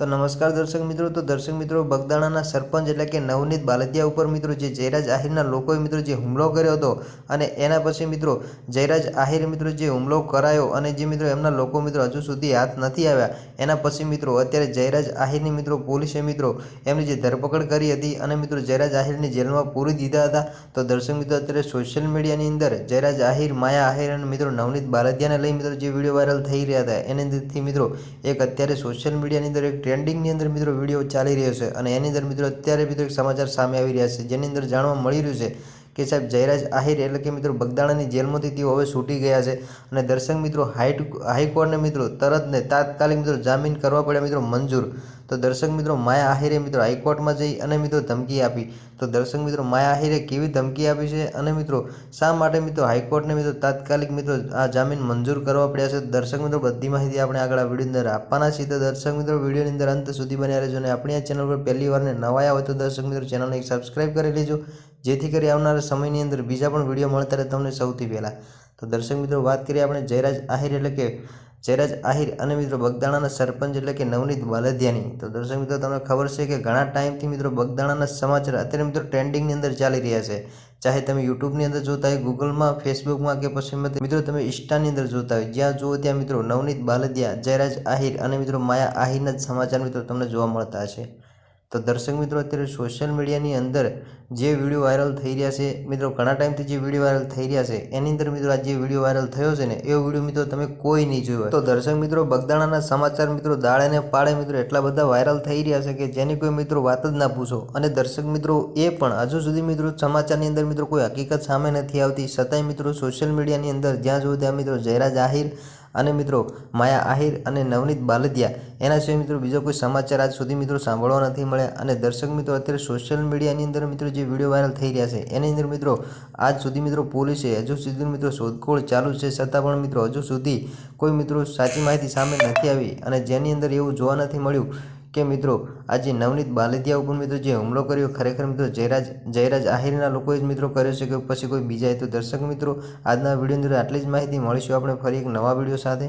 तो नमस्कार दर्शक मित्रों। तो दर्शक मित्रों, बगदाणाના સરપંચ એટલે કે નવનીત બાલદિયા ઉપર મિત્રો જે જયરાજ આહિરના લોકોએ મિત્રો જે હુમલો કર્યો હતો અને એના પછી મિત્રો જયરાજ આહિરે મિત્રો જે હુમલો કરાયો અને જે મિત્રો એમના લોકો મિત્રો હજુ સુધી હાથ નથી આવ્યા, એના પછી મિત્રો અત્યારે જયરાજ આહિરની મિત્રો પોલીસે મિત્રો એમની જે ધરપકડ કરી હતી અને મિત્રો જયરાજ આહિરની જેલમાં પૂરી દીધા હતા। તો દર્શક મિત્રો અત્યારે સોશિયલ મીડિયાની અંદર જયરાજ આહિર, માયા આહિર અને મિત્રો નવનીત બાલદિયાને લઈ મિત્રો જે વિડીયો વાયરલ થઈ રહ્યા હતા એની અંદરથી મિત્રો એક અત્યારે સોશિયલ મીડિયાની અંદર એક ટ્રેન્ડિંગની અંદર મિત્રો વિડીયો ચાલી રહ્યો છે અને એની અંદર મિત્રો અત્યારે મિત્રો એક સમાચાર સામે આવી રહ્યા છે, જેની અંદર જાણવા મળી રહ્યું છે કે સાહેબ જયરાજ આહિર એટલે કે મિત્રો બગદાણાની જેલમાંથી તેઓ હવે છૂટી ગયા છે અને દર્શક મિત્રો હાઈકોર્ટને મિત્રો તરત ને તાત્કાલિક મિત્રો જામીન કરવા પડ્યા મિત્રો મંજૂર। તો દર્શક મિત્રો માયા આહિરે મિત્રો હાઈકોર્ટમાં જઈ અને મિત્રો ધમકી આપી। તો દર્શક મિત્રો માયા આહિરે કેવી ધમકી આપી છે અને મિત્રો શા માટે મિત્રો હાઈકોર્ટને મિત્રો તાત્કાલિક મિત્રો આ જામીન મંજૂર કરવા પડ્યા છે, દર્શક મિત્રો બધી માહિતી આપણે આગળ આ વિડીયોની અંદર આપવાના છીએ। તો દર્શક મિત્રો વિડીયોની અંદર અંત સુધી બન્યા રહેજો અને આપણી આ ચેનલ પર પહેલી વાર નવા આવ્યા હોય તો દર્શક મિત્રો ચેનલને એક સબસ્ક્રાઈબ કરી લેજો, જેથી કરી આવનારા સમયની અંદર બીજા પણ વિડીયો મળતા રહે તમને સૌથી પહેલાં। તો દર્શક મિત્રો વાત કરીએ આપણે જયરાજ આહિર એટલે કે જયરાજ આહિર અને મિત્રો બગદાણાના સરપંચ એટલે કે નવનીત બાલદિયાની। તો દર્શક મિત્રો તમને ખબર છે કે ઘણા ટાઈમથી મિત્રો બગદાણાના સમાચાર અત્યારે મિત્રો ટ્રેન્ડિંગની અંદર ચાલી રહ્યા છે, ચાહે તમે યુટ્યુબની અંદર જોતા હોય, ગૂગલમાં, ફેસબુકમાં કે પછી મિત્રો તમે ઇન્સ્ટાની અંદર જોતા હોય, જ્યાં જુઓ ત્યાં મિત્રો નવનીત બાલદિયા, જયરાજ આહિર અને મિત્રો માયા આહિરના જ સમાચાર મિત્રો તમને જોવા મળતા હશે। તો દર્શક મિત્રો અત્યારે સોશિયલ મીડિયાની અંદર જે વિડીયો વાયરલ થઈ રહ્યા છે મિત્રો, ઘણા ટાઈમથી જે વિડીયો વાયરલ થઈ રહ્યા છે એની અંદર મિત્રો આ જે વિડીયો વાયરલ થયો છે ને એ વિડીયો મિત્રો તમે કોઈ નહીં જોયો। તો દર્શક મિત્રો બગદાણાના સમાચાર મિત્રો દાળે ને પાડે મિત્રો એટલા બધા વાયરલ થઈ રહ્યા છે કે જેની કોઈ મિત્રો વાત જ ના પૂછો। અને દર્શક મિત્રો એ પણ હજુ સુધી મિત્રો સમાચારની અંદર મિત્રો કોઈ હકીકત સામે નથી આવતી, છતાંય મિત્રો સોશિયલ મીડિયાની અંદર જ્યાં જુઓ ત્યાં મિત્રો જયરાજ આહિર અને મિત્રો માયા આહિર અને નવનીત બાલદિયા એના સિવાય મિત્રો બીજો કોઈ સમાચાર આજ સુધી મિત્રો સાંભળવા નથી મળ્યા। અને દર્શક મિત્રો અત્યારે સોશિયલ મીડિયાની અંદર મિત્રો જે વિડીયો વાયરલ થઈ રહ્યા છે એની અંદર મિત્રો આજ સુધી મિત્રો પોલીસે હજુ સુધી મિત્રો શોધખોળ ચાલુ છે, છતાં પણ મિત્રો હજુ સુધી કોઈ મિત્રો સાચી માહિતી સામે નથી આવી અને જેની અંદર એવું જોવા નથી મળ્યું કે મિત્રો આજે નવનીત બાલદિયા ઉપર મિત્રો જે હુમલો કર્યો ખરેખર મિત્રો જયરાજ આહિરના લોકોએ જ મિત્રો કર્યો છે કે પછી કોઈ બીજાએ। તો દર્શક મિત્રો આજના વિડીયોની અંદર આટલી જ માહિતી, મળીશું આપણે ફરી એક નવા વિડીયો સાથે।